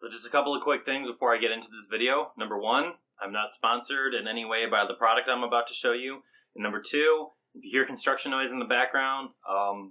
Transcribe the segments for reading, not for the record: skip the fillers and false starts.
So just a couple of quick things before I get into this video. Number one, I'm not sponsored in any way by the product I'm about to show you. And number two, if you hear construction noise in the background,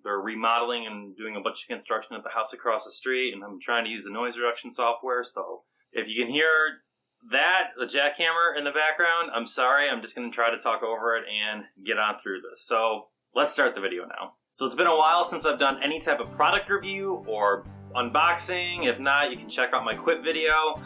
they're remodeling and doing a bunch of construction at the house across the street, and I'm trying to use the noise reduction software. So if you can hear that, the jackhammer in the background, I'm sorry. I'm just going to try to talk over it and get on through this. So let's start the video now. So it's been a while since I've done any type of product review or unboxing. If not, you can check out my quit video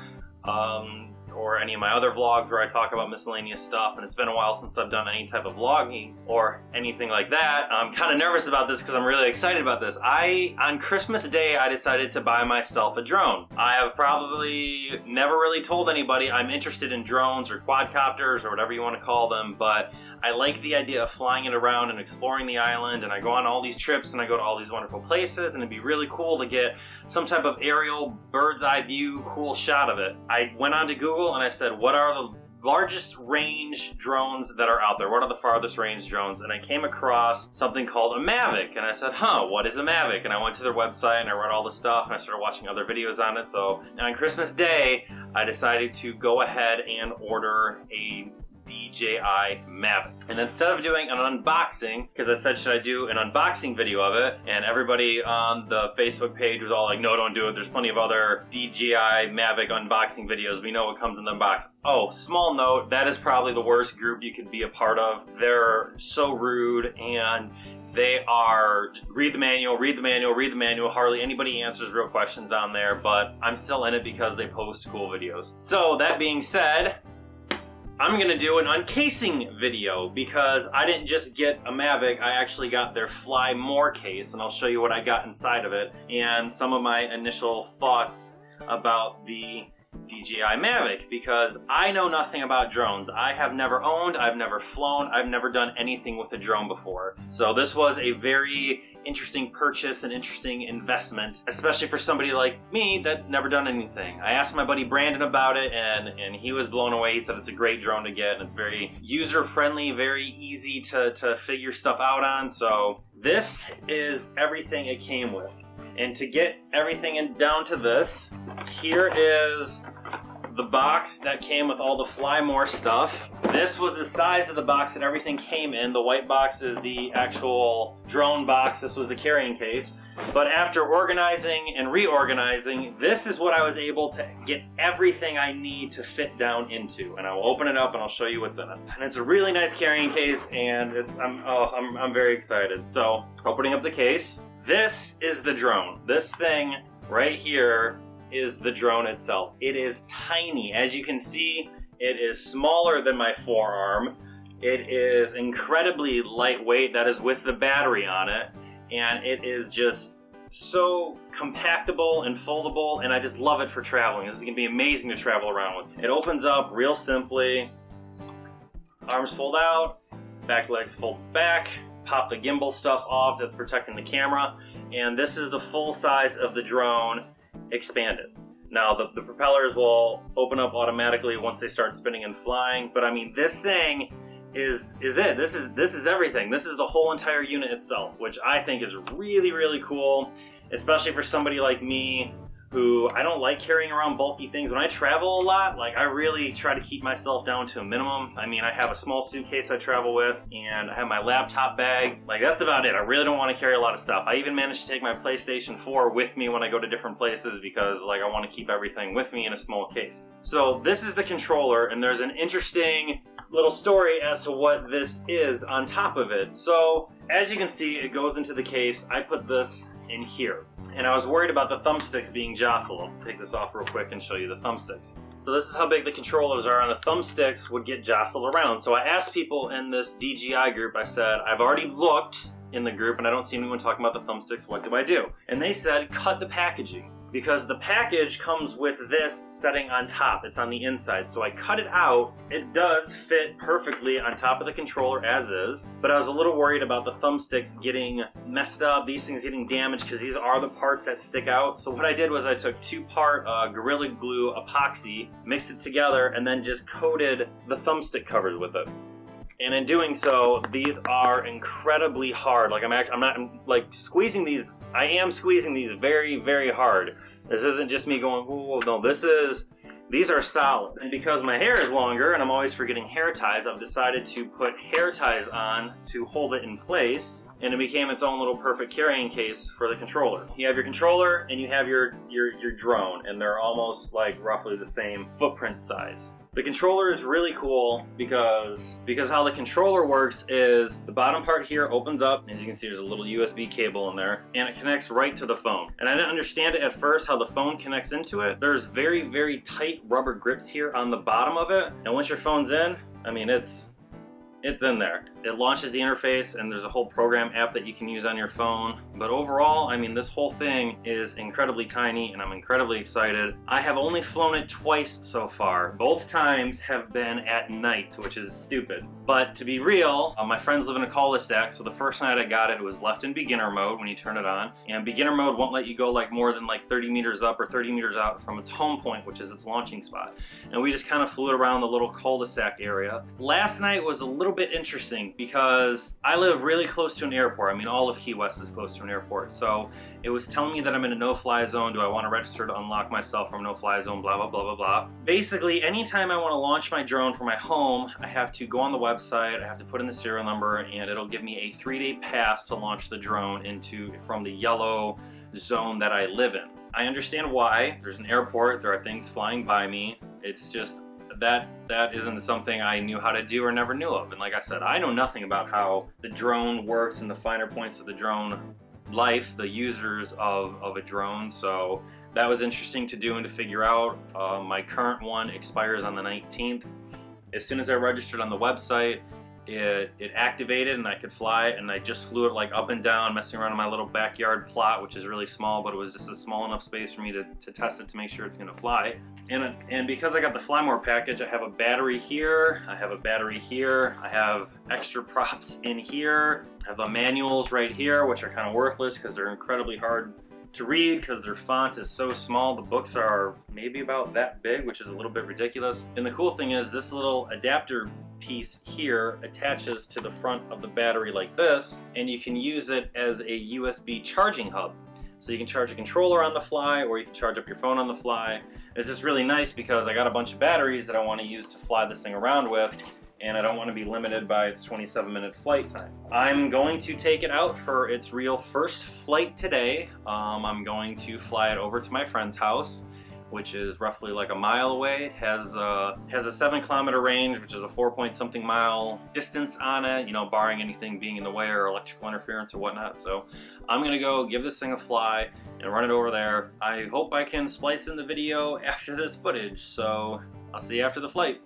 or any of my other vlogs where I talk about miscellaneous stuff. And it's been a while since I've done any type of vlogging or anything like that. I'm kind of nervous about this because I'm really excited about this. On Christmas Day, I decided to buy myself a drone. I have probably never really told anybody I'm interested in drones or quadcopters or whatever you want to call them, but I like the idea of flying it around and exploring the island, and I go on all these trips and I go to all these wonderful places, and it'd be really cool to get some type of aerial bird's eye view cool shot of it. I went on to Google and I said, what are the largest range drones that are out there? What are the farthest range drones? And I came across something called a Mavic, and I said, what is a Mavic? And I went to their website and I read all the stuff and I started watching other videos on it. So on Christmas Day, I decided to go ahead and order a DJI Mavic. And instead of doing an unboxing, because I said, should I do an unboxing video of it? And everybody on the Facebook page was all like, no, don't do it. There's plenty of other DJI Mavic unboxing videos. We know what comes in the box. Oh, small note, that is probably the worst group you could be a part of. They're so rude, and they are, read the manual, read the manual, read the manual. Hardly anybody answers real questions on there, but I'm still in it because they post cool videos. So that being said, I'm going to do an uncasing video because I didn't just get a Mavic, I actually got their Fly More case, and I'll show you what I got inside of it and some of my initial thoughts about the DJI Mavic, because I know nothing about drones. I have never owned, I've never flown, I've never done anything with a drone before. So this was a very interesting purchase, an interesting investment, especially for somebody like me that's never done anything. I asked my buddy Brandon about it, and he was blown away. He said it's a great drone to get, and it's very user-friendly, very easy to figure stuff out on. So this is everything it came with. And to get everything down to this, here is the box that came with all the Fly More stuff. This was the size of the box that everything came in. The white box is the actual drone box. This was the carrying case. But after organizing and reorganizing, this is what I was able to get everything I need to fit down into. And I will open it up and I'll show you what's in it. And it's a really nice carrying case, and I'm very excited. So, opening up the case, this is the drone. This thing right here is the drone itself. It is tiny. As you can see, it is smaller than my forearm. It is incredibly lightweight. That is with the battery on it. And it is just so compactable and foldable, and I just love it for traveling. This is gonna be amazing to travel around with. It opens up real simply. Arms fold out, back legs fold back, pop the gimbal stuff off that's protecting the camera, and this is the full size of the drone expanded. Now the propellers will open up automatically once they start spinning and flying, but I mean, this thing is it. This is everything. This is the whole entire unit itself, which I think is really, really cool, especially for somebody like me who I don't like carrying around bulky things. When I travel a lot, like, I really try to keep myself down to a minimum. I mean, I have a small suitcase I travel with, and I have my laptop bag. Like, that's about it. I really don't want to carry a lot of stuff. I even managed to take my PlayStation 4 with me when I go to different places because, like, I want to keep everything with me in a small case. So this is the controller, and there's an interesting little story as to what this is on top of it. So as you can see, it goes into the case. I put this in here, and I was worried about the thumbsticks being jostled. I'll take this off real quick and show you the thumbsticks. So this is how big the controllers are, and the thumbsticks would get jostled around. So I asked people in this DJI group, I said, I've already looked in the group and I don't see anyone talking about the thumbsticks. What do I do? And they said, cut the packaging. Because the package comes with this setting on top. It's on the inside. So I cut it out. It does fit perfectly on top of the controller as is. But I was a little worried about the thumbsticks getting messed up, these things getting damaged, because these are the parts that stick out. So what I did was I took 2-part Gorilla Glue epoxy, mixed it together, and then just coated the thumbstick covers with it. And in doing so, these are incredibly hard. Like I'm like squeezing these. I am squeezing these very, very hard. This isn't just me going, whoa, no, these are solid. And because my hair is longer and I'm always forgetting hair ties, I've decided to put hair ties on to hold it in place. And it became its own little perfect carrying case for the controller. You have your controller and you have your drone, and they're almost like roughly the same footprint size. The controller is really cool because how the controller works is the bottom part here opens up. As you can see, there's a little USB cable in there, and it connects right to the phone. And I didn't understand it at first how the phone connects into it. There's very, very tight rubber grips here on the bottom of it. And once your phone's in, I mean, it's in there. It launches the interface, and there's a whole program app that you can use on your phone. But overall, I mean, this whole thing is incredibly tiny, and I'm incredibly excited. I have only flown it twice so far. Both times have been at night, which is stupid. But to be real, my friends live in a cul-de-sac, so the first night I got it, it was left in beginner mode when you turn it on. And beginner mode won't let you go like more than like 30 meters up or 30 meters out from its home point, which is its launching spot. And we just kind of flew it around the little cul-de-sac area. Last night was a little bit interesting because I live really close to an airport. I mean, all of Key West is close to an airport. So it was telling me that I'm in a no-fly zone. Do I want to register to unlock myself from a no-fly zone? Blah, blah, blah, blah, blah. Basically, anytime I want to launch my drone from my home, I have to go on the website, I have to put in the serial number, and it'll give me a 3-day pass to launch the drone from the yellow zone that I live in. I understand why. There's an airport, there are things flying by me. It's just that isn't something I knew how to do or never knew of. And like I said, I know nothing about how the drone works and the finer points of the drone life, the users of a drone. So that was interesting to do and to figure out. My current one expires on the 19th. As soon as I registered on the website, it activated and I could fly, and I just flew it like up and down, messing around in my little backyard plot, which is really small, but it was just a small enough space for me to test it to make sure it's gonna fly. And because I got the Fly More package, I have a battery here, I have a battery here, I have extra props in here, I have the manuals right here, which are kind of worthless because they're incredibly hard to read because their font is so small. The books are maybe about that big, which is a little bit ridiculous. And the cool thing is this little adapter piece here attaches to the front of the battery like this, and you can use it as a USB charging hub. So you can charge a controller on the fly, or you can charge up your phone on the fly. It's just really nice because I got a bunch of batteries that I want to use to fly this thing around with, and I don't want to be limited by its 27-minute flight time. I'm going to take it out for its real first flight today. I'm going to fly it over to my friend's house, which is roughly like a mile away. It has a 7-kilometer range, which is a 4-point-something mile distance on it, you know, barring anything being in the way or electrical interference or whatnot. So I'm gonna go give this thing a fly and run it over there. I hope I can splice in the video after this footage, so I'll see you after the flight.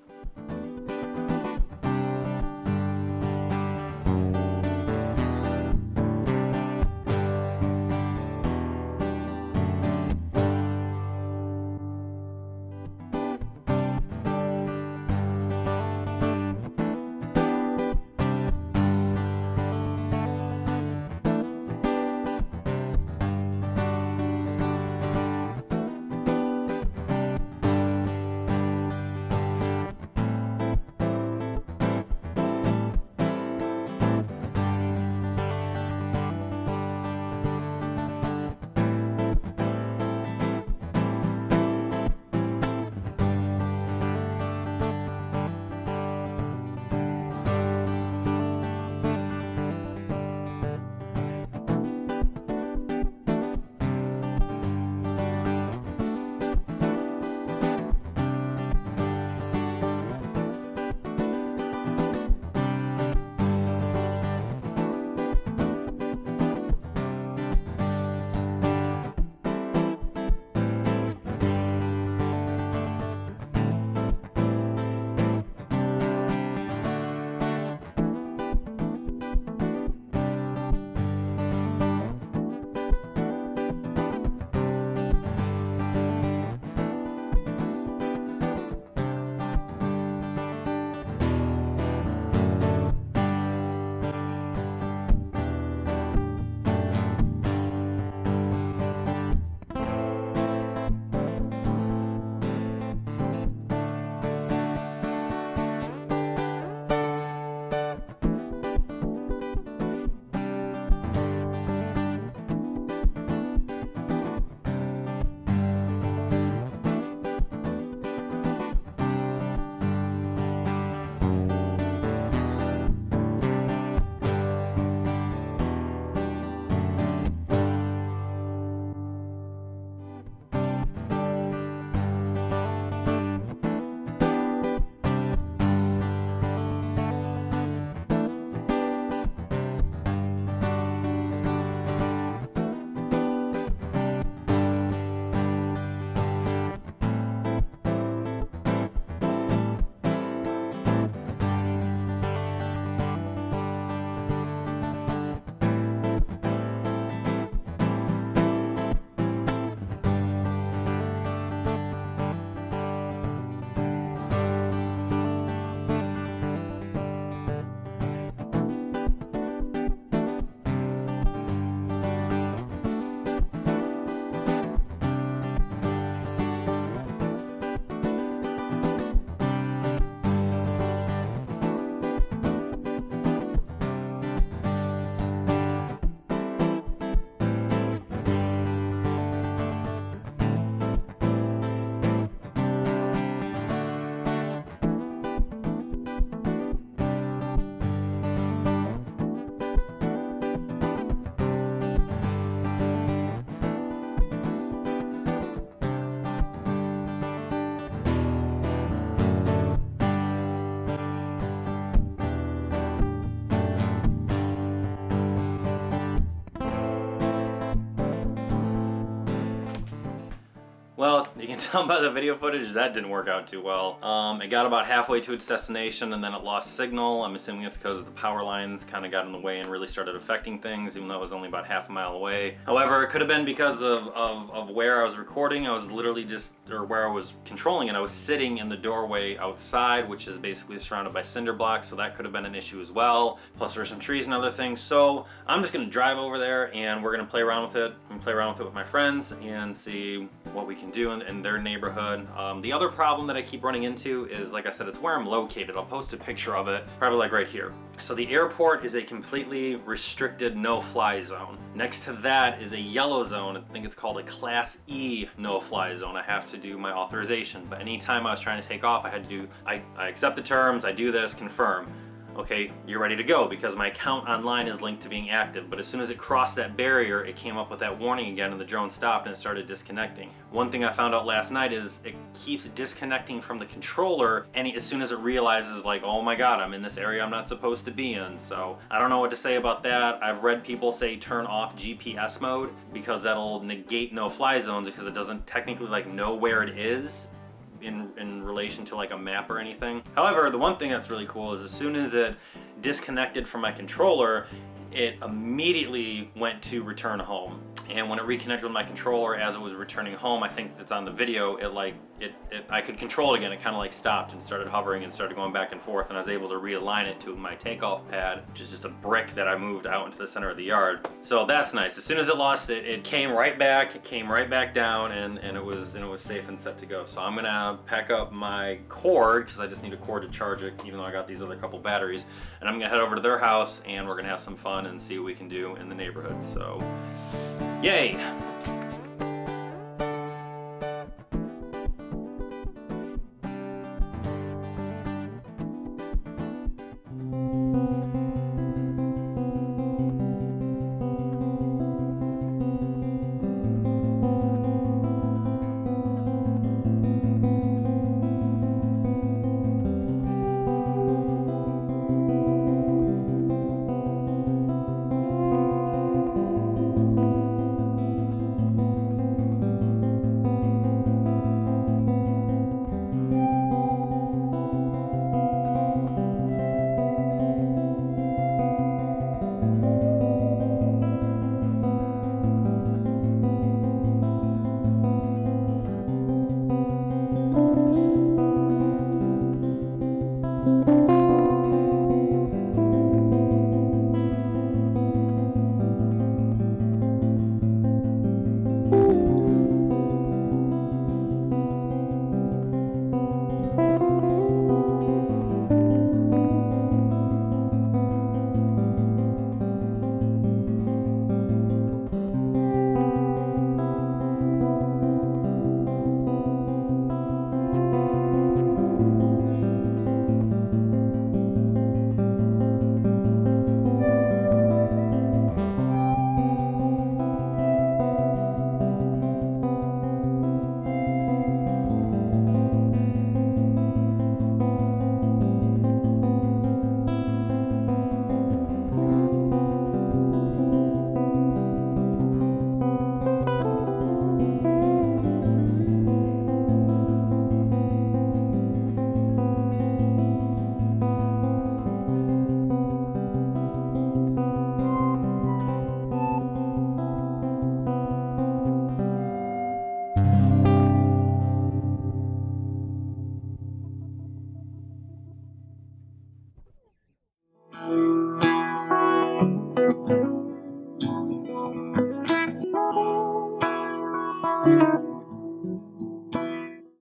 you can tell by the video footage, that didn't work out too well. It got about halfway to its destination and then it lost signal. I'm assuming it's because the power lines kind of got in the way and really started affecting things, even though it was only about half a mile away. However, it could have been because of where I was recording. I was literally just, or where I was controlling it, I was sitting in the doorway outside, which is basically surrounded by cinder blocks, so that could have been an issue as well. Plus there's some trees and other things. So I'm just gonna drive over there and we're gonna play around with it. I'm gonna play around with it with my friends and see what we can do in their neighborhood. The other problem that I keep running into is, like I said, it's where I'm located. I'll post a picture of it, probably like right here. So the airport is a completely restricted no-fly zone. Next to that is a yellow zone. I think it's called a Class E no-fly zone. I have to do my authorization, but anytime I was trying to take off, I had to do, I accept the terms, I do this, confirm. Okay, you're ready to go, because my account online is linked to being active. But as soon as it crossed that barrier, it came up with that warning again and the drone stopped and it started disconnecting. One thing I found out last night is it keeps disconnecting from the controller and as soon as it realizes, like, oh my god, I'm in this area I'm not supposed to be in. So I don't know what to say about that. I've read people say turn off GPS mode because that'll negate no-fly zones, because it doesn't technically like know where it is in relation to like a map or anything. However, the one thing that's really cool is as soon as it disconnected from my controller, it immediately went to return home. And when it reconnected with my controller as it was returning home, I think it's on the video, I could control it again. It kind of like stopped and started hovering and started going back and forth, and I was able to realign it to my takeoff pad, which is just a brick that I moved out into the center of the yard. So that's nice. As soon as it lost it, it came right back, down, and it was safe and set to go. So I'm gonna pack up my cord, because I just need a cord to charge it, even though I got these other couple batteries, and I'm gonna head over to their house and we're gonna have some fun and see what we can do in the neighborhood. So yay!